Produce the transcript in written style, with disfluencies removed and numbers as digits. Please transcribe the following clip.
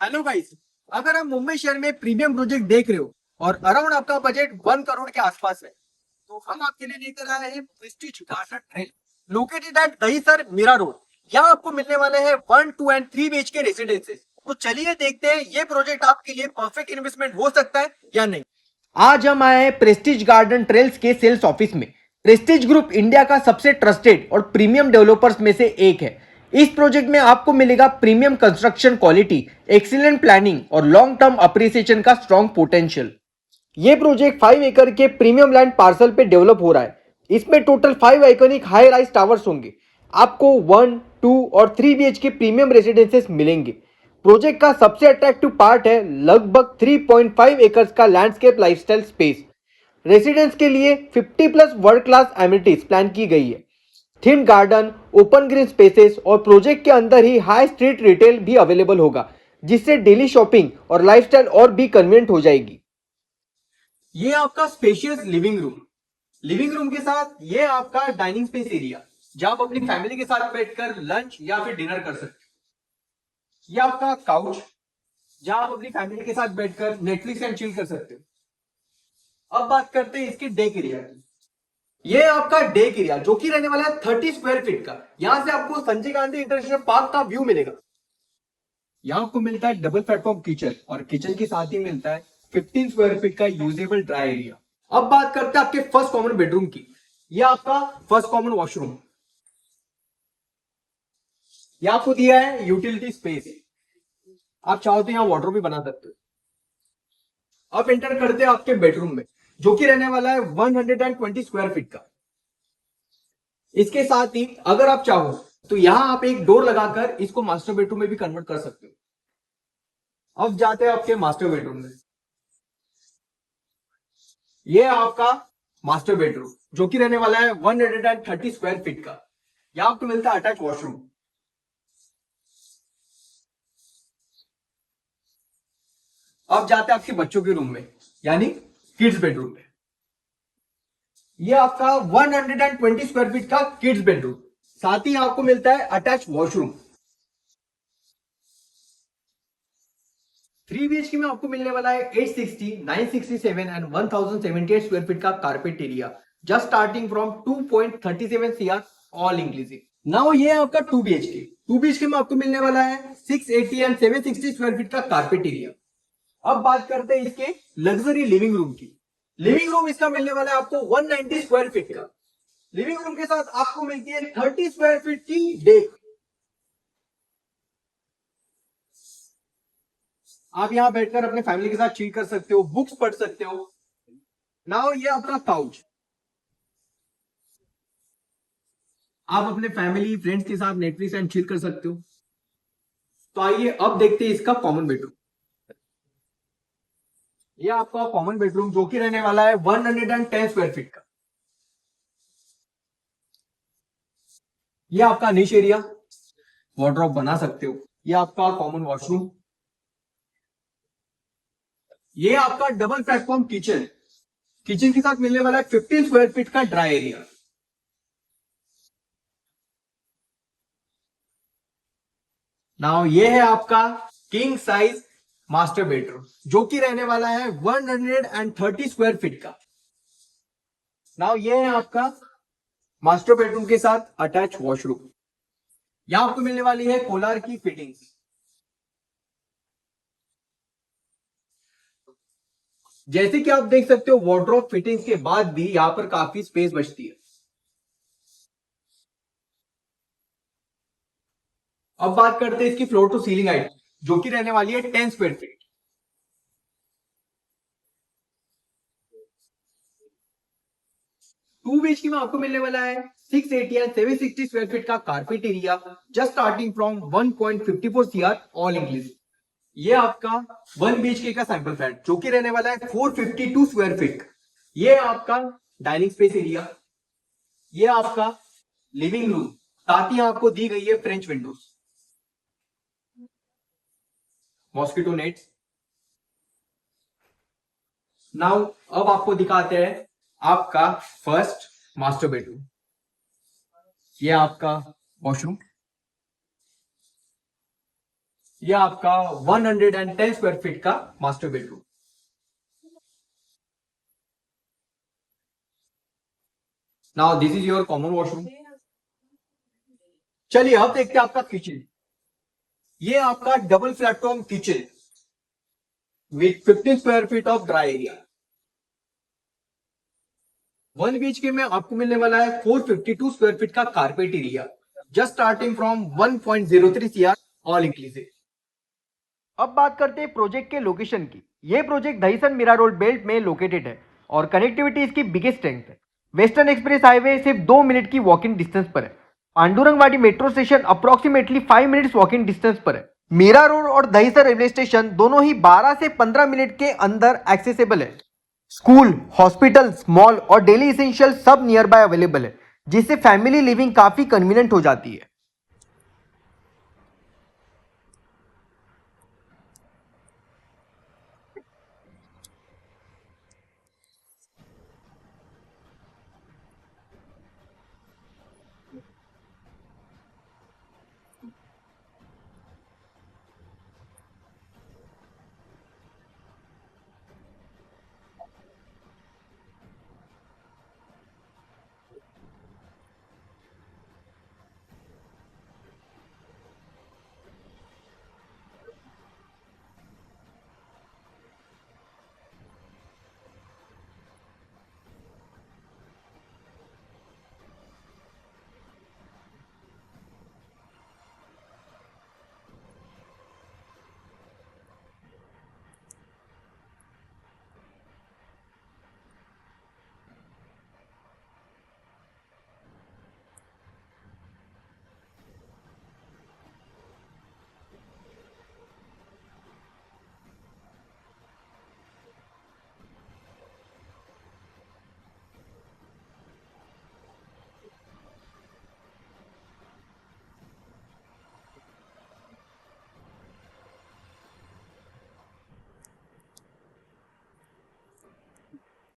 Hello guys. अगर आप मुंबई शहर में प्रीमियम प्रोजेक्ट देख रहे हो और अराउंड आपका बजट 1 करोड़ के आसपास है तो हम आपके लिए लेकर आए हैं prestige garden trail located at Dahisar Mira road. यहाँ आपको मिलने वाले हैं 1, 2 एंड 3 BHK रेसिडेंसेस। तो चलिए देखते हैं ये प्रोजेक्ट आपके लिए परफेक्ट इन्वेस्टमेंट हो सकता है या नहीं। आज हम आए हैं प्रेस्टीज गार्डन ट्रेल्स के सेल्स ऑफिस में। प्रेस्टीज ग्रुप इंडिया का सबसे ट्रस्टेड और प्रीमियम डेवलपर्स में से एक है। इस प्रोजेक्ट में आपको मिलेगा premium construction quality, excellent planning और लॉन्ग टर्म अप्रिसिएशन का स्ट्रॉन्ग पोटेंशियल। ये प्रोजेक्ट 5 एकड़ के प्रीमियम लैंड पार्सल पे डेवलप हो रहा है। इसमें total 5 iconic high rise towers होंगे। आपको 1, 2 और 3 BHK प्रीमियम रेसिडेंसेस मिलेंगे। प्रोजेक्ट का सबसे अट्रैक्टिव पार्ट है लगभग 3.5 एकर्स का लैंडस्केप लाइफस्टाइल स्पेस। रेसिडेंट्स के लिए 50+ वर्ल्ड क्लास एमिनिटीज प्लान की गई है। Theme garden, open green spaces और प्रोजेक्ट के अंदर ही हाई स्ट्रीट रिटेल भी अवेलेबल होगा, जिससे डेली शॉपिंग और लाइफस्टाइल और भी कन्वीनियंट हो जाएगी। ये आपका स्पेशियस लिविंग रूम के साथ ये आपका डाइनिंग स्पेस एरिया, जहां आप अपनी फैमिली के साथ बैठकर लंच या फिर डिनर कर सकते हो। ये आपका काउच, जहां आप अपनी फैमिली के साथ बैठकर नेटफ्लिक्स एंड चिल कर सकते हो। अब बात करते हैं इसके डेक एरिया की। ये आपका डेक एरिया जो कि रहने वाला है 30 स्क्वायर फीट का। यहां से आपको संजय गांधी इंटरनेशनल पार्क का व्यू मिलेगा। यहाँ आपको मिलता है डबल प्लेटफॉर्म किचन और किचन के साथ ही मिलता है 15 स्क्वायर फीट का यूजेबल ड्राई एरिया। अब बात करते हैं आपके फर्स्ट कॉमन बेडरूम की। यह आपका फर्स्ट कॉमन वॉशरूम। यह आपको दिया है यूटिलिटी स्पेस। आप चाहो तो यहाँ वार्डरोब भी बना सकते हो। अब एंटर करते हैं आपके बेडरूम में, जो कि रहने वाला है 120 स्क्वायर फीट का। इसके साथ ही अगर आप चाहो तो यहां आप एक डोर लगाकर इसको मास्टर बेडरूम में भी कन्वर्ट कर सकते हो। अब जाते हैं आपके मास्टर बेडरूम में। ये आपका मास्टर बेडरूम जो कि रहने वाला है 130 स्क्वायर फीट का। यहां आपको मिलता है अटैच वॉशरूम। अब जाते हैं आपके बच्चों के रूम में, यानी किड्स बेडरूम में। ये आपका 120 स्क्वायर फीट का किड्स बेडरूम, साथ ही आपको मिलता है अटैच वॉशरूम। 3 BHK में आपको मिलने वाला है 860, 967 एंड 1078 स्क्वायर फीट का carpet area, just starting from 2.37 CR all inclusive. Now ये है आपका 2 BHK। 2 BHK में आपको मिलने वाला है 680 एंड 760 स्क्वायर फीट का कारपेट एरिया। अब बात करते हैं इसके लग्जरी लिविंग रूम की। लिविंग रूम इसका मिलने वाला है आपको 190 स्क्वायर फीट का। लिविंग रूम के साथ आपको मिलती है 30 स्क्वायर फीट की डेक। आप यहां बैठकर अपने फैमिली के साथ चिल कर सकते हो, बुक्स पढ़ सकते हो। नाउ ये आपका काउच। आप अपने फैमिली फ्रेंड्स के साथ नेटफ्लिक्स एंड चिल कर सकते हो। तो आइए अब देखते हैं इसका कॉमन बेडरूम। ये आपका कॉमन बेडरूम जो कि रहने वाला है 110 स्क्वायर फीट का। ये आपका निश एरिया, वार्डरोब बना सकते हो। ये आपका कॉमन वॉशरूम। ये आपका डबल प्लेटफॉर्म किचन। किचन के साथ मिलने वाला है 15 स्क्वायर फीट का ड्राई एरिया। नाउ ये है आपका किंग साइज मास्टर बेडरूम जो कि रहने वाला है 130 स्क्वायर फीट का। नाउ ये है आपका मास्टर बेडरूम के साथ अटैच वॉशरूम। यहां आपको मिलने वाली है कोलार की फिटिंग्स। जैसे कि आप देख सकते हो वार्डरोब फिटिंग्स के बाद भी यहां पर काफी स्पेस बचती है। अब बात करते हैं इसकी फ्लोर टू सीलिंग हाइट जो कि रहने वाली है 10 स्क्वायर फीट। 2 BHK में आपको मिलने वाला है 680 एंड 760 स्क्वायर फीट का carpet area, just starting from 1.54 CR all inclusive. ये आपका 1 BHK का सैंपल फ्लैट जो कि रहने वाला है 452 स्क्वायर फीट। ये आपका डाइनिंग स्पेस एरिया। ये आपका लिविंग रूम, साथ ही आपको दी गई है French Windows, mosquito nets. Now अब आपको दिखाते हैं आपका फर्स्ट मास्टर बेडरूम। ये आपका वॉशरूम। यह आपका 110 स्क्वायर फीट का master bedroom. Now this is your common washroom. चलिए अब देखते हैं आपका किचन। ये आपका double platform kitchen with 15 square feet of dry area. 1 BHK में आपको मिलने वाला है 452 स्क्वायर फीट का carpet area, just starting from 1.03 CR all inclusive. अब बात करते हैं प्रोजेक्ट के लोकेशन की। ये project Dahisar Mira road belt में लोकेटेड है और कनेक्टिविटी इसकी बिगेस्ट स्ट्रेंथ है। वेस्टर्न एक्सप्रेस हाईवे सिर्फ 2 मिनट की वॉकिंग डिस्टेंस पर है। Pandurangwadi metro station approximately 5 minutes walking distance पर है। मीरा रोड और दहीसर रेलवे स्टेशन दोनों ही 12 से 15 मिनट के अंदर एक्सेसिबल है। स्कूल, हॉस्पिटल्स, मॉल और डेली इसेंशियल सब नियर बाय अवेलेबल है, जिससे फैमिली लिविंग काफी कन्वीनियंट हो जाती है।